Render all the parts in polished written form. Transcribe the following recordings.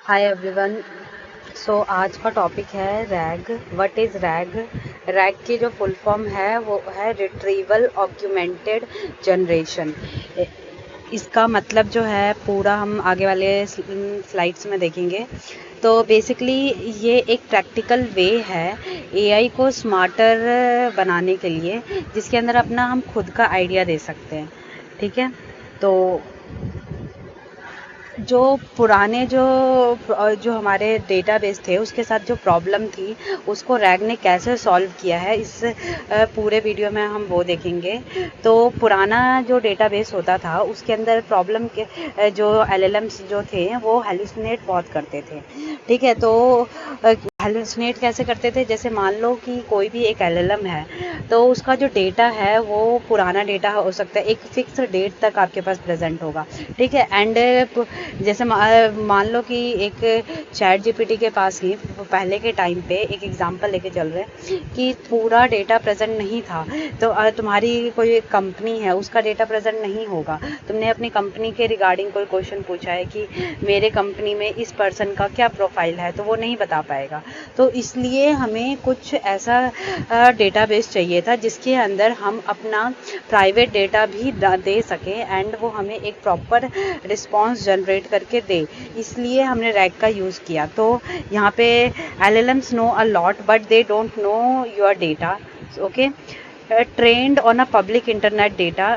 Hi everyone. सो आज का topic है rag. What is rag? Rag की जो फुल फॉर्म है वो है रिट्रीवल ऑग्यूमेंटेड जनरेशन। इसका मतलब जो है पूरा हम आगे वाले स्लाइड्स में देखेंगे। तो बेसिकली ये एक प्रैक्टिकल वे है एआई को स्मार्टर बनाने के लिए, जिसके अंदर अपना हम खुद का आइडिया दे सकते हैं। ठीक है, तो जो पुराने जो हमारे डेटाबेस थे उसके साथ जो प्रॉब्लम थी उसको रैग ने कैसे सॉल्व किया है, इस पूरे वीडियो में हम वो देखेंगे। तो पुराना जो डेटाबेस होता था उसके अंदर प्रॉब्लम के जो एलएलएम्स जो थे वो हेलुसिनेट बहुत करते थे। ठीक है, तो हेलुसिनेट कैसे करते थे? जैसे मान लो कि कोई भी एक एलएलएम है तो उसका जो डेटा है वो पुराना डेटा हो सकता है, एक फिक्स डेट तक आपके पास प्रेजेंट होगा। ठीक है, एंड जैसे मान लो कि एक चैट जीपीटी के पास ही पहले के टाइम पे एक एग्जांपल लेके चल रहे हैं कि पूरा डेटा प्रेजेंट नहीं था। तो तुम्हारी कोई कंपनी है उसका डेटा प्रेजेंट नहीं होगा। तुमने अपनी कंपनी के रिगार्डिंग कोई क्वेश्चन पूछा है कि मेरे कंपनी में इस पर्सन का क्या प्रोफाइल है, तो वो नहीं बता पाएगा। तो इसलिए हमें कुछ ऐसा डेटाबेस चाहिए था जिसके अंदर हम अपना प्राइवेट डेटा भी दे सकें एंड वो हमें एक प्रॉपर रिस्पांस जनरेट करके दे। इसलिए हमने रैग का यूज़ किया। तो यहाँ पे LLMs know a lot but they don't know your data. Okay, trained on a public internet data,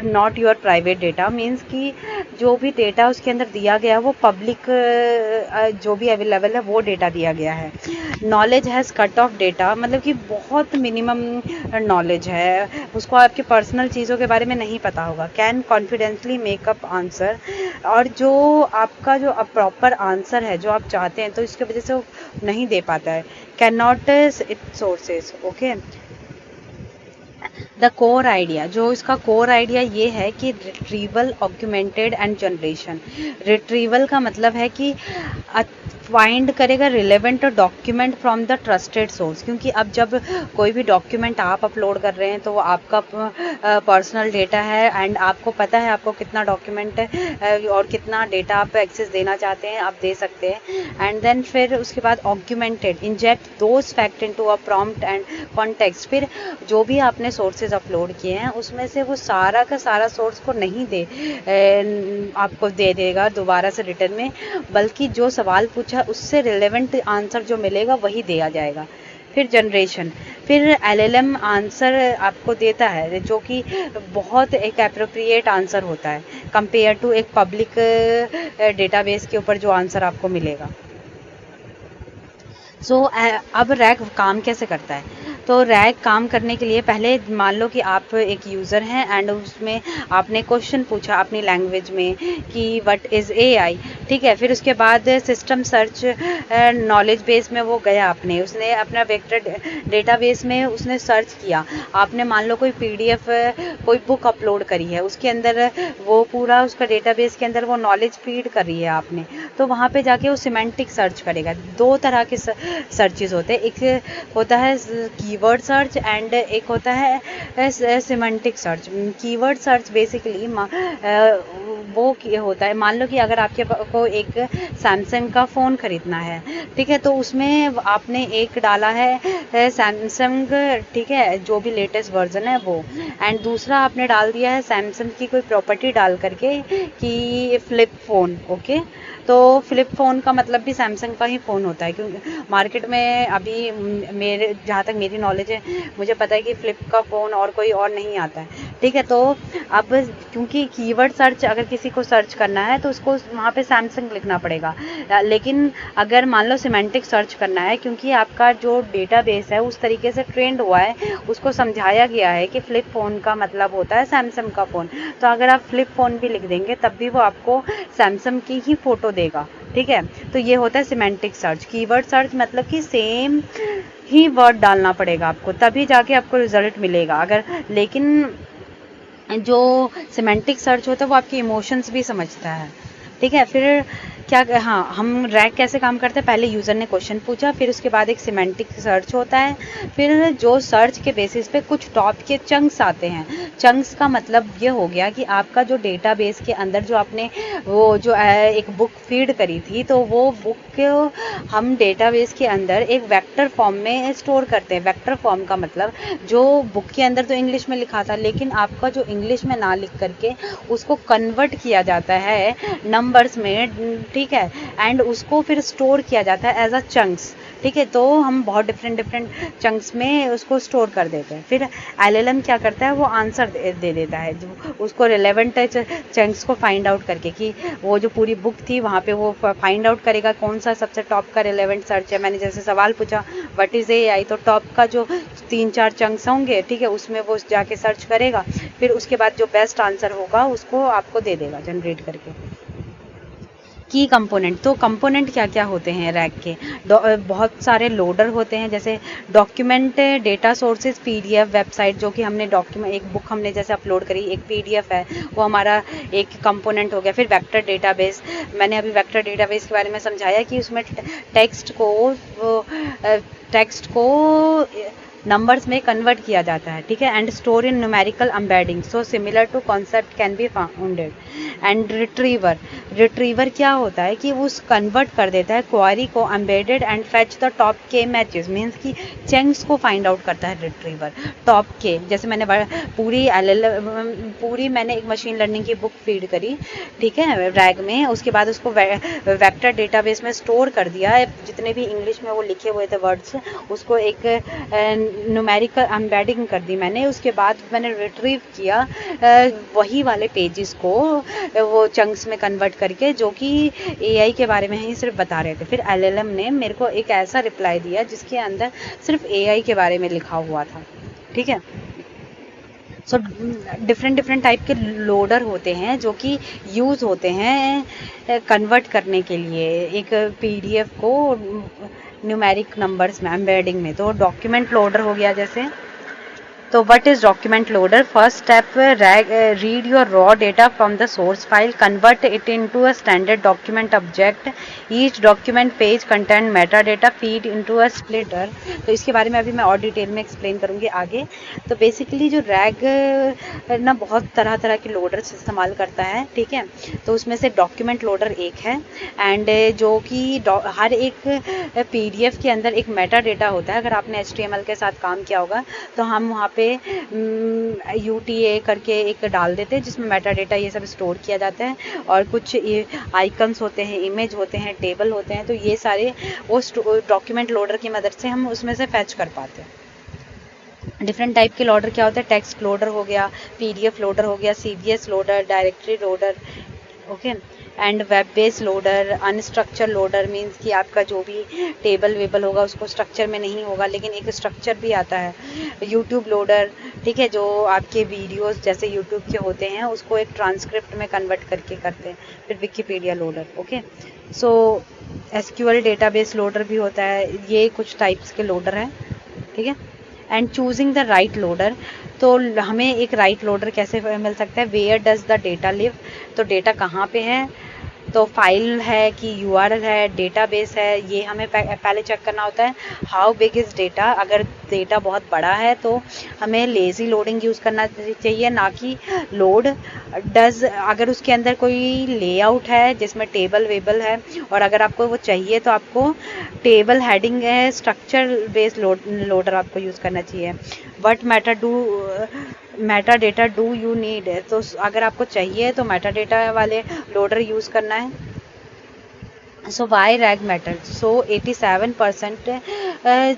not your private data. Means कि जो भी डेटा उसके अंदर दिया गया वो पब्लिक जो भी अवेलेबल है वो डेटा दिया गया है। Knowledge has cut off data, मतलब कि बहुत मिनिमम नॉलेज है, उसको आपके पर्सनल चीज़ों के बारे में नहीं पता होगा। कैन कॉन्फिडेंटली मेकअप आंसर, और जो आपका जो प्रॉपर आंसर है जो आप चाहते हैं तो इसकी वजह से वो नहीं दे पाता है। Can not it sources. Okay, the core idea, जो इसका कोर आइडिया ये है कि retrieval augmented and generation. Retrieval का मतलब है कि फाइंड करेगा relevant document from the trusted source, क्योंकि अब जब कोई भी डॉक्यूमेंट आप अपलोड कर रहे हैं तो वो आपका पर्सनल डेटा है एंड आपको पता है आपको कितना डॉक्यूमेंट और कितना डेटा आप एक्सेस देना चाहते हैं आप दे सकते हैं। एंड देन फिर उसके बाद augmented, inject those fact into a prompt and context. फिर जो भी आपने सोर्सेज अपलोड किए हैं उसमें से वो सारा का सारा सोर्स को नहीं आपको दे देगा दोबारा से रिटर्न में, बल्कि जो सवाल पूछा उससे रिलेवेंट आंसर जो मिलेगा वही दिया जाएगा। फिर जनरेशन, फिर एलएलएम आंसर आपको देता है जो कि बहुत एक एप्रोप्रिएट आंसर होता है कंपेयर टू एक पब्लिक डेटाबेस के ऊपर जो आंसर आपको मिलेगा। सो अब रैग काम कैसे करता है? तो रैग काम करने के लिए पहले मान लो कि आप एक यूज़र हैं एंड उसमें आपने क्वेश्चन पूछा अपनी लैंग्वेज में कि व्हाट इज़ एआई। ठीक है, फिर उसके बाद सिस्टम सर्च नॉलेज बेस में वो गया, उसने अपना वेक्टर डेटाबेस में उसने सर्च किया। आपने मान लो कोई पीडीएफ कोई बुक अपलोड करी है, उसके अंदर वो पूरा उसका डेटाबेस के अंदर वो नॉलेज फीड कर रही है आपने, तो वहाँ पे जाके वो सिमेंटिक सर्च करेगा। दो तरह के सर्चेस होते हैं, एक होता है कीवर्ड सर्च एंड एक होता है semantic search. Keyword search basically वो होता है, मान लो कि अगर आपके को एक सैमसंग का फ़ोन ख़रीदना है, ठीक है, तो उसमें आपने एक डाला है सैमसंग, ठीक है, जो भी लेटेस्ट वर्जन है वो, एंड दूसरा आपने डाल दिया है सैमसंग की कोई प्रॉपर्टी डाल करके कि फ्लिप फ़ोन। ओके, तो फ्लिप फ़ोन का मतलब भी सैमसंग का ही फ़ोन होता है, क्योंकि मार्केट में अभी मेरे जहाँ तक मेरी नॉलेज है मुझे पता है कि फ्लिप का फ़ोन और कोई और नहीं आता है। ठीक है, तो अब क्योंकि कीवर्ड सर्च अगर किसी को सर्च करना है तो उसको वहाँ पे सैमसंग लिखना पड़ेगा, लेकिन अगर मान लो सिमेंटिक सर्च करना है, क्योंकि आपका जो डेटाबेस है उस तरीके से ट्रेंड हुआ है, उसको समझाया गया है कि फ्लिप फ़ोन का मतलब होता है सैमसंग का फ़ोन, तो अगर आप फ्लिप फ़ोन भी लिख देंगे तब भी वो आपको सैमसंग की ही फ़ोटो देगा। ठीक है, तो ये होता है सिमेंटिक सर्च। कीवर्ड सर्च मतलब कि सेम ही वर्ड डालना पड़ेगा आपको तभी जाके आपको रिजल्ट मिलेगा। अगर लेकिन जो सिमेंटिक सर्च होता है वो आपके इमोशंस भी समझता है। ठीक है, फिर क्या, हाँ, हम रैग कैसे काम करते हैं, पहले यूज़र ने क्वेश्चन पूछा, फिर उसके बाद एक सिमेंटिक सर्च होता है, फिर जो सर्च के बेसिस पे कुछ टॉप के चंक्स आते हैं। चंक्स का मतलब ये हो गया कि आपका जो डेटाबेस के अंदर जो आपने वो जो एक बुक फीड करी थी, तो वो बुक हम डेटाबेस के अंदर एक वेक्टर फॉर्म में स्टोर करते हैं। वेक्टर फॉर्म का मतलब जो बुक के अंदर तो इंग्लिश में लिखा था, लेकिन आपका जो इंग्लिश में ना लिख करके उसको कन्वर्ट किया जाता है नंबर्स में, ठीक है, एंड उसको फिर स्टोर किया जाता है एज अ चंक्स, ठीक है। तो हम बहुत डिफरेंट चंक्स में उसको स्टोर कर देते हैं। फिर एलएलएम क्या करता है, वो आंसर दे देता है, जो उसको रिलेवेंट चंक्स को फाइंड आउट करके कि वो जो पूरी बुक थी वहाँ पे वो फाइंड आउट करेगा कौन सा सबसे टॉप का रिलेवेंट सर्च है। मैंने जैसे सवाल पूछा व्हाट इज़ एआई, तो टॉप का जो 3-4 चंक्स होंगे, ठीक है, उसमें वो जाके सर्च करेगा, फिर उसके बाद जो बेस्ट आंसर होगा उसको आपको दे देगा जनरेट करके। की कंपोनेंट, तो कंपोनेंट क्या क्या होते हैं रैग के, बहुत सारे लोडर होते हैं, जैसे document data sources PDF website, जो कि हमने डॉक्यूमेंट एक बुक हमने जैसे अपलोड करी, एक पीडीएफ है, वो हमारा एक कंपोनेंट हो गया। फिर वेक्टर डेटाबेस, मैंने अभी वेक्टर डेटाबेस के बारे में समझाया कि उसमें टेक्स्ट को नंबर्स में कन्वर्ट किया जाता है, ठीक है, and store in numerical embedding, so similar to concept can be founded. And retriever क्या होता है कि उस कन्वर्ट कर देता है क्वेरी को embedded and fetch the top के मैचेस, मीन्स कि चंक्स को फाइंड आउट करता है रिट्रीवर टॉप के। जैसे मैंने पूरी मैंने एक मशीन लर्निंग की बुक फीड करी, ठीक है, रैग में, उसके बाद उसको वेक्टर डेटाबेस में स्टोर कर दिया, जितने भी इंग्लिश में वो लिखे हुए थे वर्ड्स, उसको एक न्यूमेरिकल एम्बेडिंग कर दी मैंने। उसके बाद मैंने रिट्रीव किया वही वाले पेजेस को वो चंक्स में कन्वर्ट करके, जो कि एआई के बारे में ही सिर्फ बता रहे थे। फिर एलएलएम ने मेरे को एक ऐसा रिप्लाई दिया जिसके अंदर सिर्फ एआई के बारे में लिखा हुआ था, ठीक है। सो डिफरेंट टाइप के लोडर होते हैं जो कि यूज़ होते हैं कन्वर्ट करने के लिए एक पीडीएफ को न्यूमेरिक नंबर्स में एम्बेडिंग में। तो डॉक्यूमेंट लोडर हो गया जैसे, तो what is document loader? First step, read your raw data from the source file, convert it into a standard document object. Each document page contain metadata, feed into a splitter. तो इसके बारे में अभी मैं और डिटेल में explain करूँगी आगे। तो बेसिकली जो रैग ना बहुत तरह तरह के लोडर्स इस्तेमाल करता है, ठीक है। तो उसमें से डॉक्यूमेंट लोडर एक है, एंड जो कि हर एक पीडीएफ के अंदर एक मेटा डेटा होता है। अगर आपने HTML के साथ काम किया होगा तो हम वहाँ पे UTA करके एक डाल देते हैं जिसमें मेटा डेटा ये सब स्टोर किया जाता है, और कुछ आइकन्स होते हैं, इमेज होते हैं, टेबल होते हैं। तो ये सारे वो डॉक्यूमेंट लोडर की मदद से हम उसमें से फैच कर पाते हैं। डिफरेंट टाइप के लोडर क्या होते हैं, टेक्स्ट लोडर हो गया, पीडीएफ लोडर हो गया, CVS loader, directory loader, okay, and web based loader, unstructured loader, means कि आपका जो भी टेबल वेबल होगा उसको स्ट्रक्चर में नहीं होगा लेकिन एक स्ट्रक्चर भी आता है। यूट्यूब लोडर, ठीक है, जो आपके वीडियोस जैसे यूट्यूब के होते हैं उसको एक ट्रांसक्रिप्ट में कन्वर्ट करके करते हैं। फिर विकिपीडिया लोडर, ओके। सो SQL डेटाबेस लोडर भी होता है। ये कुछ टाइप्स के लोडर हैं, ठीक है। And choosing the right loader, तो हमें एक राइट लोडर कैसे मिल सकता है, where does the data live, तो डेटा कहाँ पे है, तो फाइल है कि URL है, डेटाबेस है, ये हमें पहले चेक करना होता है। हाउ बिग इज़ डेटा, अगर डेटा बहुत बड़ा है तो हमें लेज़ी लोडिंग यूज़ करना चाहिए, ना कि लोड डज। अगर उसके अंदर कोई लेआउट है जिसमें टेबल वेबल है और अगर आपको वो चाहिए तो आपको टेबल हेडिंग है, स्ट्रक्चर बेस्ड लोडर आपको यूज़ करना चाहिए। What Meta data do you need, तो अगर आपको चाहिए तो मेटा डेटा वाले लोडर यूज़ करना है। सो वाई रैग मैटर, सो 87%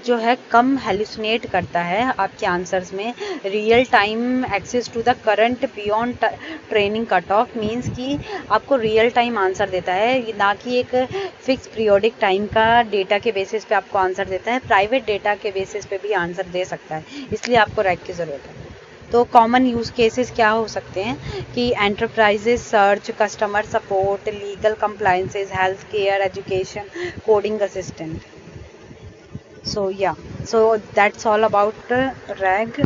जो है कम हेलुसिनेट करता है आपके आंसर्स में। Real time access to the current beyond training cut off, means कि आपको रियल टाइम आंसर देता है, ना कि एक फिक्स पीरियोडिक टाइम का डेटा के बेसिस पे आपको आंसर देता है। प्राइवेट डेटा के बेसिस पे भी आंसर दे सकता है, इसलिए आपको रैग की ज़रूरत है। तो कॉमन यूज़ केसेस क्या हो सकते हैं कि enterprises search, customer support, legal compliances, health care, education, coding assistant. So that's all about rag.